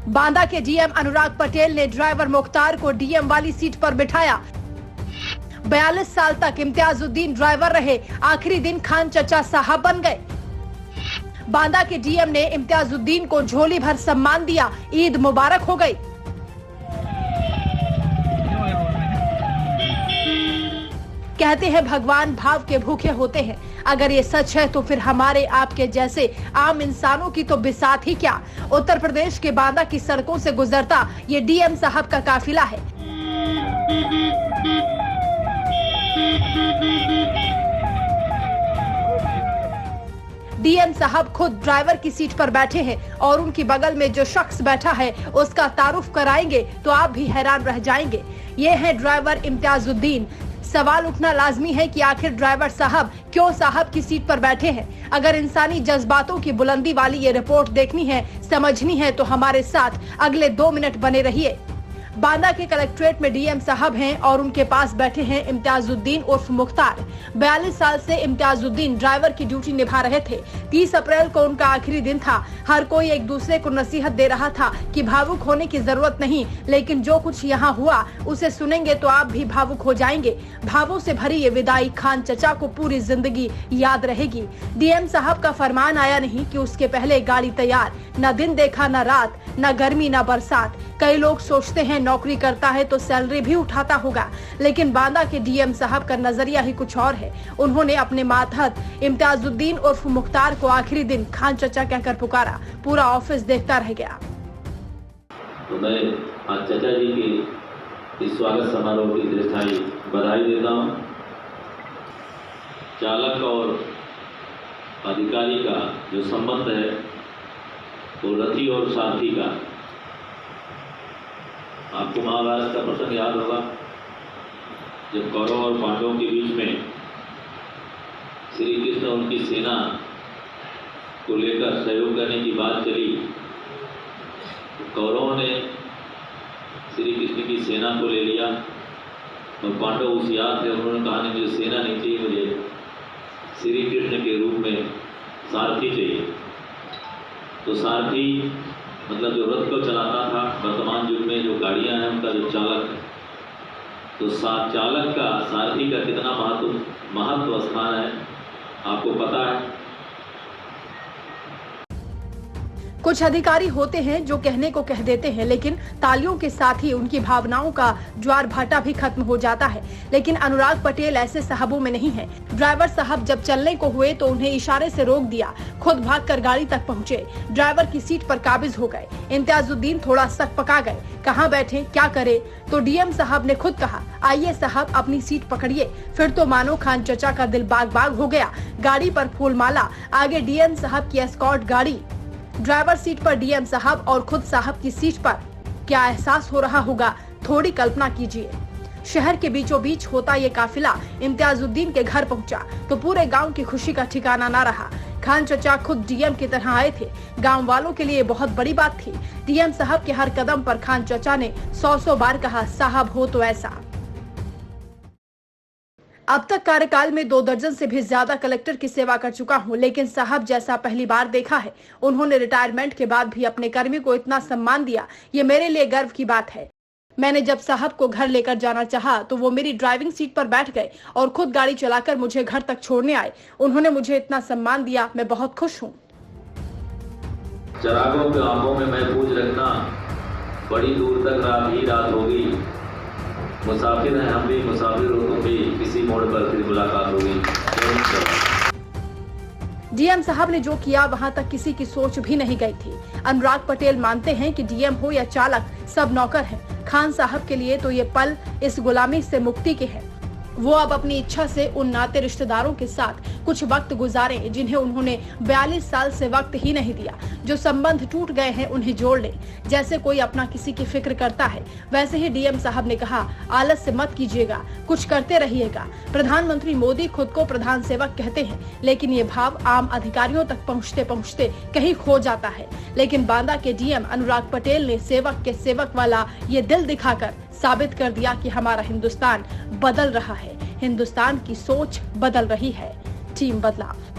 बांदा के डीएम अनुराग पटेल ने ड्राइवर मुख्तार को डीएम वाली सीट पर बिठाया। 42 साल तक इम्तियाजुद्दीन ड्राइवर रहे, आखिरी दिन खान चचा साहब बन गए। बांदा के डीएम ने इम्तियाजुद्दीन को झोली भर सम्मान दिया, ईद मुबारक हो गई। कहते हैं भगवान भाव के भूखे होते हैं। अगर ये सच है तो फिर हमारे आपके जैसे आम इंसानों की तो बिसात ही क्या। उत्तर प्रदेश के बांदा की सड़कों से गुजरता ये डीएम साहब का काफिला है। डीएम साहब खुद ड्राइवर की सीट पर बैठे हैं और उनकी बगल में जो शख्स बैठा है उसका तारुफ कराएंगे तो आप भी हैरान रह जाएंगे। ये है ड्राइवर इम्तियाजुद्दीन। सवाल उठना लाजमी है कि आखिर ड्राइवर साहब क्यों साहब की सीट पर बैठे हैं। अगर इंसानी जज्बातों की बुलंदी वाली ये रिपोर्ट देखनी है, समझनी है तो हमारे साथ अगले 2 मिनट बने रहिए। बांदा के कलेक्ट्रेट में डीएम साहब हैं और उनके पास बैठे हैं इम्तियाजुद्दीन उर्फ मुख्तार। 42 साल से इम्तियाजुद्दीन ड्राइवर की ड्यूटी निभा रहे थे। 30 अप्रैल को उनका आखिरी दिन था। हर कोई एक दूसरे को नसीहत दे रहा था कि भावुक होने की जरूरत नहीं, लेकिन जो कुछ यहाँ हुआ उसे सुनेंगे तो आप भी भावुक हो जाएंगे। भावों से भरी ये विदाई खान चचा को पूरी जिंदगी याद रहेगी। डीएम साहब का फरमान आया नहीं कि उसके पहले गाड़ी तैयार। न दिन देखा, न रात, न गर्मी, न बरसात। कई लोग सोचते हैं नौकरी करता है तो सैलरी भी उठाता होगा, लेकिन बांदा के डीएम साहब का नजरिया ही कुछ और है। उन्होंने अपने मातहत इम्तियाजुद्दीन उर्फ मुख्तार को आखिरी दिन खान चचा कहकर पुकारा। पूरा ऑफिस देखता रह गया। तो मैं आज चचा जी के इस स्वागत समारोह की दीर्घायु बधाई देता हूँ। चालक और अधिकारी का जो संबंध है तो रथी और सारथी का। आपको महाभारत का प्रसंग याद होगा, जब कौरव और पांडवों के बीच में श्री कृष्ण उनकी सेना को लेकर सहयोग करने की बात चली। तो कौरवों ने श्री कृष्ण की सेना को ले लिया और पांडव होशियार थे, उन्होंने कहा नहीं मुझे सेना नहीं चाहिए, मुझे श्री कृष्ण के रूप में सारथी चाहिए। तो सारथी मतलब जो रथ को चलाता था, वर्तमान युग में जो गाड़ियां हैं उनका जो चालक है, तो चालक का सारथी का कितना महत्व स्थान है आपको पता है। कुछ अधिकारी होते हैं जो कहने को कह देते हैं, लेकिन तालियों के साथ ही उनकी भावनाओं का ज्वार भाटा भी खत्म हो जाता है। लेकिन अनुराग पटेल ऐसे साहबों में नहीं है। ड्राइवर साहब जब चलने को हुए तो उन्हें इशारे से रोक दिया, खुद भागकर गाड़ी तक पहुंचे, ड्राइवर की सीट पर काबिज हो गए। इम्तियाजुद्दीन थोड़ा सक पका गए, कहाँ बैठे क्या करे। तो डीएम साहब ने खुद कहा, आइए साहब अपनी सीट पकड़िए। फिर तो मानो खान चचा का दिल बाग बाग हो गया। गाड़ी पर फूलमाला, आगे डीएम साहब की एस्कॉर्ट गाड़ी, ड्राइवर सीट पर डीएम साहब और खुद साहब की सीट पर। क्या एहसास हो रहा होगा, थोड़ी कल्पना कीजिए। शहर के बीचों बीच होता ये काफिला इम्तियाजुद्दीन के घर पहुंचा तो पूरे गांव की खुशी का ठिकाना ना रहा। खान चचा खुद डीएम की तरह आए थे। गांव वालों के लिए बहुत बड़ी बात थी। डीएम साहब के हर कदम पर खान चचा ने 100 बार कहा, साहब हो तो ऐसा। अब तक कार्यकाल में 2 दर्जन से भी ज्यादा कलेक्टर की सेवा कर चुका हूं, लेकिन साहब जैसा पहली बार देखा है। उन्होंने रिटायरमेंट के बाद भी अपने कर्मी को इतना सम्मान दिया, ये मेरे लिए गर्व की बात है। मैंने जब साहब को घर लेकर जाना चाहा तो वो मेरी ड्राइविंग सीट पर बैठ गए और खुद गाड़ी चलाकर मुझे घर तक छोड़ने आए। उन्होंने मुझे इतना सम्मान दिया, मैं बहुत खुश हूँ। चरागों के आंखों में महफूज रखना, बड़ी दूर तक रात ही रात होगी। मुसाफिर हैं हम भी, मुसाफिर हो तुम भी, किसी मोड़ पर फिर मुलाकात होगी। डीएम साहब ने जो किया वहां तक किसी की सोच भी नहीं गई थी। अनुराग पटेल मानते हैं कि डीएम हो या चालक, सब नौकर हैं। खान साहब के लिए तो ये पल इस गुलामी से मुक्ति के हैं। वो अब अपनी इच्छा से उन नाते रिश्तेदारों के साथ कुछ वक्त गुजारें जिन्हें उन्होंने 42 साल से वक्त ही नहीं दिया। जो संबंध टूट गए हैं उन्हें जोड़ लें। जैसे कोई अपना किसी की फिक्र करता है, वैसे ही डीएम साहब ने कहा, आलस से मत कीजिएगा, कुछ करते रहिएगा। प्रधानमंत्री मोदी खुद को प्रधान सेवक कहते हैं, लेकिन ये भाव आम अधिकारियों तक पहुँचते पहुँचते कहीं खो जाता है। लेकिन बांदा के डीएम अनुराग पटेल ने सेवक के सेवक वाला ये दिल दिखाकर साबित कर दिया कि हमारा हिंदुस्तान बदल रहा है। हिंदुस्तान की सोच बदल रही है। टीम बदलाव।